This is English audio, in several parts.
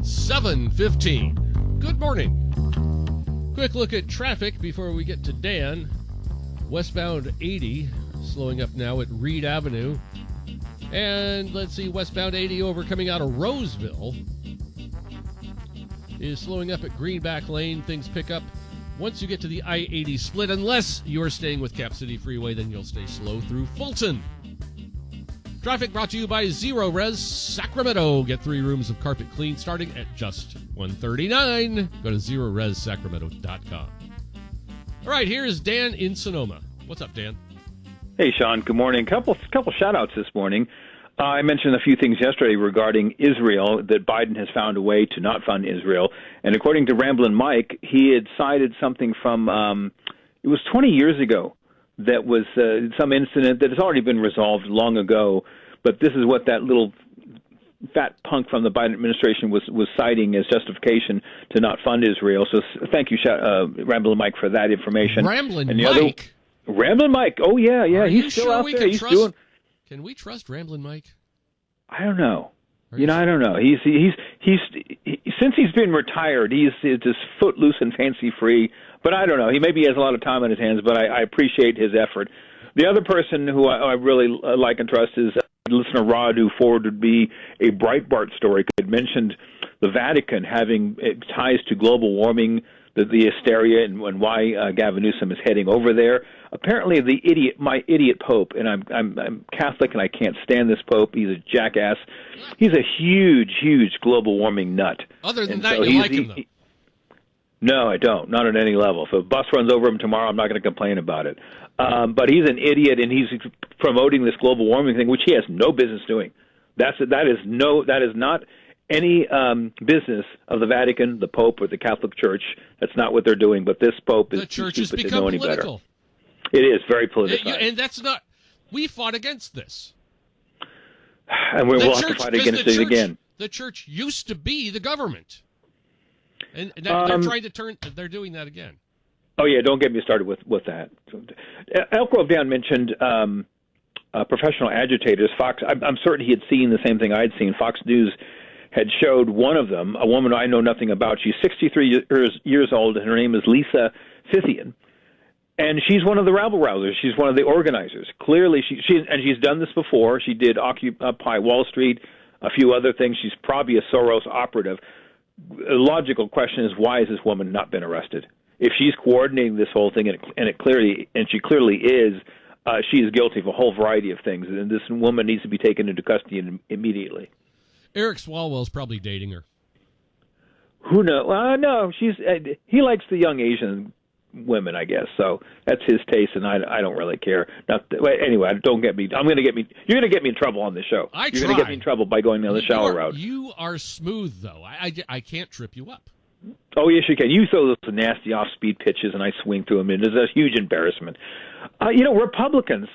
7:15. Good morning. Quick look at traffic before we get to Dan. Westbound 80 slowing up now at Reed Avenue. And let's see, westbound 80 over coming out of Roseville is slowing up at Greenback Lane. Things pick up once you get to the I-80 split. Unless you're staying with Cap City Freeway, then you'll stay slow through Fulton. Traffic brought to you by Zero Res Sacramento. Get 3 rooms of carpet clean starting at just $139. Go to ZeroResSacramento.com. All right, here is Dan in Sonoma. What's up, Dan? Hey, Sean. Good morning. Couple shout-outs this morning. I mentioned a few things yesterday regarding Israel, that Biden has found a way to not fund Israel. And according to Ramblin' Mike, he had cited something from, it was 20 years ago, that was some incident that has already been resolved long ago. But this is what that little fat punk from the Biden administration was citing as justification to not fund Israel. So thank you, Ramblin' Mike, for that information. Ramblin' Mike? Ramblin' Mike. Oh, yeah. He's still out there. Can we trust Ramblin' Mike? I don't know. I don't know. He's since he's been retired, he's just footloose and fancy free. But I don't know. He maybe has a lot of time on his hands, but I appreciate his effort. The other person who I really like and trust is listener Rod, who forwarded me a Breitbart story. It mentioned the Vatican having ties to global warming, the hysteria, and why Gavin Newsom is heading over there. Apparently, my idiot Pope, and I'm Catholic and I can't stand this Pope. He's a jackass. He's a huge global warming nut. Other than that, you like him, though? No, I don't. Not at any level. If a bus runs over him tomorrow, I'm not going to complain about it. But he's an idiot, and he's promoting this global warming thing, which he has no business doing. That is not any business of the Vatican, the Pope, or the Catholic Church. That's not what they're doing. But this Pope is too stupid to know any better. It is very political, and that's not. We fought against this, and we'll have to fight against it again. The church used to be the government, and they're trying to turn. They're doing that again. Oh yeah, don't get me started with that. Elk Grove Dan mentioned professional agitators. Fox. I'm certain he had seen the same thing I'd seen. Fox News had showed one of them, a woman I know nothing about. She's 63 years old, and her name is Lisa Fithian. And she's one of the rabble-rousers. She's one of the organizers. Clearly, she's done this before. She did Occupy Wall Street, a few other things. She's probably a Soros operative. A logical question is, why has this woman not been arrested? If she's coordinating this whole thing, and she clearly is, she is guilty of a whole variety of things. And this woman needs to be taken into custody immediately. Eric Swalwell's probably dating her. Who knows? No, he likes the young Asian women, I guess. So that's his taste, and I don't really care. Anyway, don't get me. You're going to get me in trouble on this show. You're going to get me in trouble by going down the shallow route. You are smooth, though. I can't trip you up. Oh, yes, you can. You throw those nasty off-speed pitches, and I swing through them, and it's a huge embarrassment. Republicans,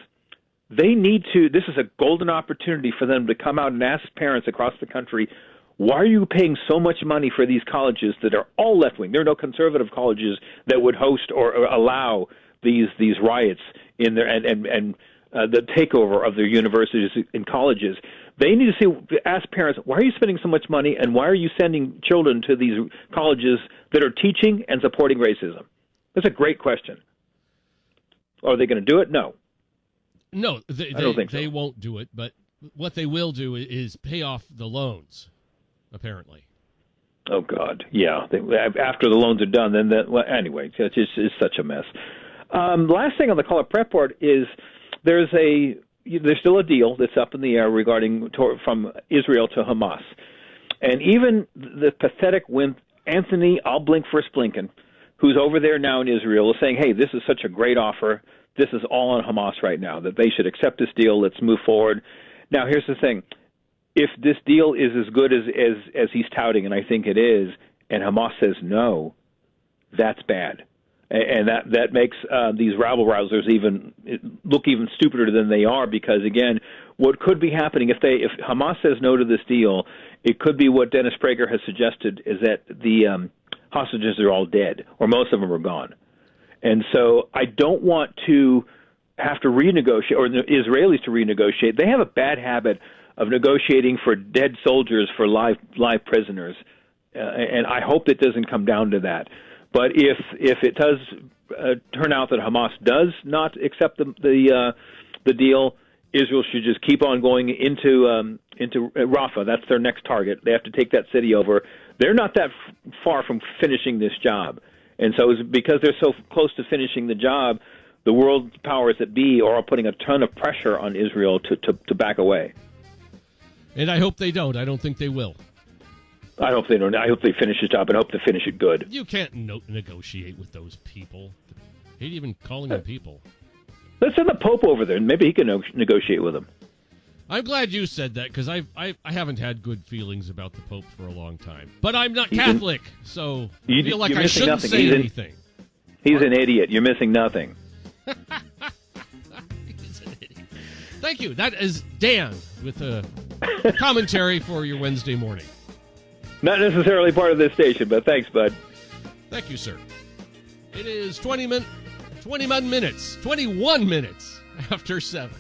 they need to. This is a golden opportunity for them to come out and ask parents across the country, why are you paying so much money for these colleges that are all left-wing? There are no conservative colleges that would host or allow these riots in there and the takeover of their universities and colleges. They need to ask parents, why are you spending so much money, and why are you sending children to these colleges that are teaching and supporting racism? That's a great question. Are they going to do it? No. No, I don't think so. They won't do it, but what they will do is pay off the loans, apparently. Oh, God, yeah. After the loans are done, then anyway, it's such a mess. Last thing on the call-up prep board is there's still a deal that's up in the air regarding from Israel to Hamas. And even the pathetic Anthony, I'll blink first Blinken, who's over there now in Israel, is saying, hey, this is such a great offer. This is all on Hamas right now, that they should accept this deal. Let's move forward. Now, here's the thing. If this deal is as good as he's touting, and I think it is, and Hamas says no, that's bad. And that makes these rabble-rousers look even stupider than they are, because, again, what could be happening if Hamas says no to this deal, it could be what Dennis Prager has suggested, is that the hostages are all dead, or most of them are gone. And so I don't want to have to renegotiate, or the Israelis to renegotiate. They have a bad habit of negotiating for dead soldiers for live prisoners. and I hope it doesn't come down to that. But if it does turn out that Hamas does not accept the deal, Israel should just keep on going into Rafah. That's their next target. They have to take that city over. They're not that far from finishing this job, and so because they're so close to finishing the job, the world powers that be are putting a ton of pressure on Israel to back away. And I hope they don't. I don't think they will. I hope they don't. I hope they finish the job and hope to finish it good. You can't negotiate with those people. I hate even calling them people. Let's send the Pope over there, and maybe he can negotiate with them. I'm glad you said that, because I haven't had good feelings about the Pope for a long time. But I'm not Catholic, so I feel like I shouldn't say anything. He's an idiot. You're missing nothing. He's an idiot. Thank you. That is Dan with a commentary for your Wednesday morning. Not necessarily part of this station, but thanks, bud. Thank you, sir. It is 21 minutes after 7.